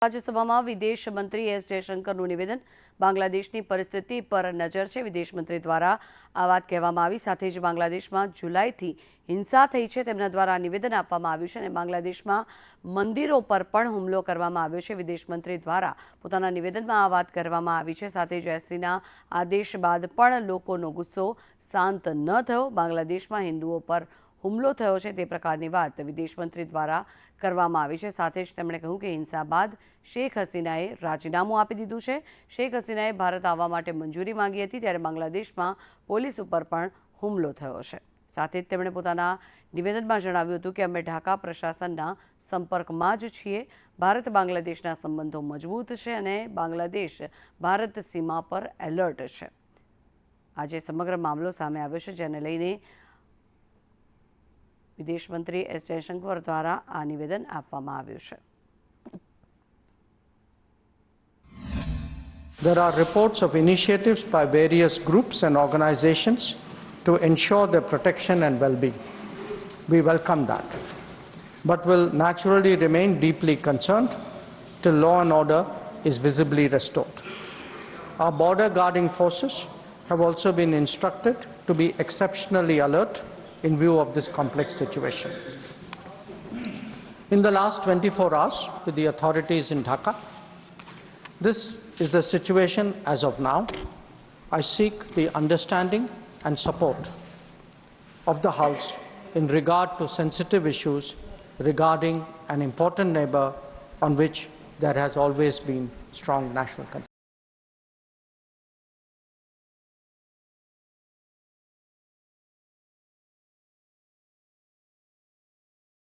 રાજ્યસભામાં વિદેશ મંત્રી એસ જયશંકરનું નિવેદન બાંગ્લાદેશની પરિસ્થિતિ પર નજર છે। વિદેશ મંત્રી દ્વારા આ વાત કહેવામાં આવી। સાથે જ બાંગ્લાદેશમાં જુલાઈથી હિંસા થઈ છે તેમના દ્વારા નિવેદન આપવામાં આવ્યું છે અને બાંગ્લાદેશમાં મંદિરો પર પણ હુમલો કરવામાં આવ્યો છે। વિદેશ મંત્રી દ્વારા પોતાના નિવેદનમાં આ વાત કરવામાં આવી છે। સાથે જ એસસીના આદેશ બાદ પણ લોકોનો ગુસ્સો શાંત ન થયો। બાંગ્લાદેશમાં હિન્દુઓ પર હુમલો થયો છે તે પ્રકારની વાત વિદેશ મંત્રી દ્વારા કરવામાં આવી છે। સાથે જ તેમણે કહ્યું કે હિંસા બાદ શેખ હસીનાએ રાજીનામું આપી દીધું છે। શેખ હસીનાએ ભારત આવવા માટે મંજૂરી માંગી હતી ત્યારે બાંગ્લાદેશમાં પોલીસ ઉપર પણ હુમલો થયો છે। સાથે જ તેમણે પોતાના નિવેદનમાં જણાવ્યું હતું કે અમે ઢાકા પ્રશાસનના સંપર્કમાં જ છીએ। ભારત બાંગ્લાદેશના સંબંધો મજબૂત છે અને બાંગ્લાદેશ ભારત સીમા પર એલર્ટ છે। આજે સમગ્ર મામલો સામે આવ્યો છે જેને લઈને વિદેશ મંત્રી એસ જયશંકર દ્વારા આ નિવેદન આપવામાં આવ્યું છે। There are reports of initiatives by various groups and organizations to ensure their protection and well-being. We welcome that, but will naturally remain deeply concerned till law and order is visibly restored. Our border guarding forces have also been instructed to be exceptionally alert in view of this complex situation. In the last 24 hours with the authorities in Dhaka, this is the situation as of now. I seek the understanding and support of the House in regard to sensitive issues regarding an important neighbour on which there has always been strong national concern.